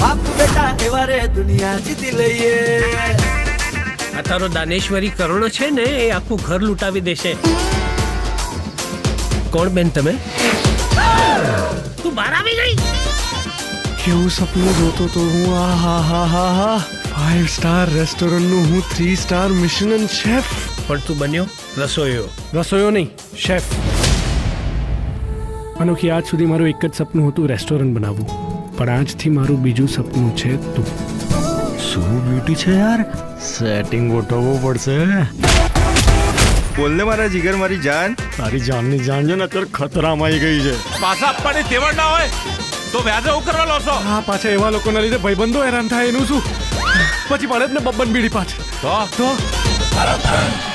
બાપ બેટા એવા રે દુનિયા જીતી લઈએ. આ તારો દાનેશ્વરી કરુણ છે ને એ આખું ઘર લૂંટાવી દેશે. કોણ બેન તમે? તું બહાર આવી ગઈ? કેવું સપનું જોતો તો હું. આહાહાહા 5 સ્ટાર રેસ્ટોરન્ટ નું હું 3 સ્ટાર મિશેલિન શેફ. પણ તું બન્યો રસોઈયો. રસોઈયો નહીં, શેફ. અનોખી આજ સુધી મારું એક જ સપનું હતું, રેસ્ટોરન્ટ બનાવવું. પણ આજથી મારું બીજું સપનું છે તું. શું બ્યુટી છે યાર, સેટિંગ ગોઠવવું પડશે. બોલને મારા જીગર, મારી જાન. તારી જાનની જાન છે ને અત્યારે ખતરામાં આવી ગઈ છે. પાછા આપવાની તેવડ ના હોય તો વ્યાજે હું કરવા લો છો? આ પાછા એવા લોકોના લીધે ભાઈબંધો હેરાન થાય એનું શું? પછી પડે જ ને બબ્બન બીડી પાછળ. તો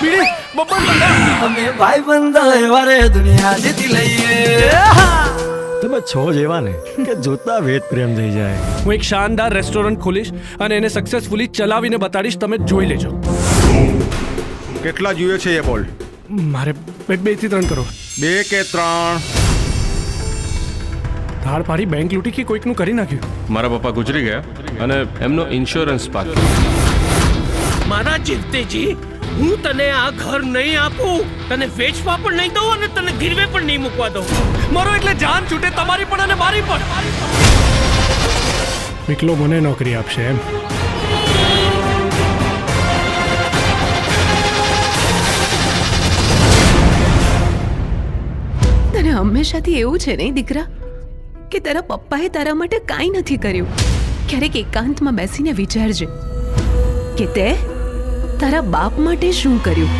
બીડી બબ્બન. અમે ભાઈ બંધ એવા રે દુનિયા જીતી લઈએ. તમે છો જ એવા ને કે જોતા વેદ પ્રેમ થઈ જાય. હું એક શાનદાર રેસ્ટોરન્ટ ખોલીશ અને એને સક્સેસફુલી ચલાવીને બતાડીશ, તમે જોઈ લેજો. કેટલા જોઈએ છે એ બોલ? મારે 2 થી 3 કરોડ. 2 કે 3? ધાડ પાડી બેંક લૂંટી કે કોઈકનું કરી નાખ્યું. મારા પપ્પા ગુજરી ગયા અને એમનો ઇન્સ્યોરન્સ બાકી. મારા જીવતેજી, હું તને આ ઘર નહીં આપું, તને વેચવા પણ નહીં દઉં અને તને ગીરવે પણ નહીં મૂકવા દઉં. મારો એટલે જાન છૂટે તમારી પણ અને મારી પણ. વિકલો મને નોકરી આપશે એમ? તને હંમેશાથી એવું છે નહીં દીકરા કે તારા પપ્પાએ તારા માટે કાંઈ નથી કર્યું. ક્યારેક એકાંતમાં બેસીને વિચારજે કે તે તારા બાપ માટે શું કર્યું.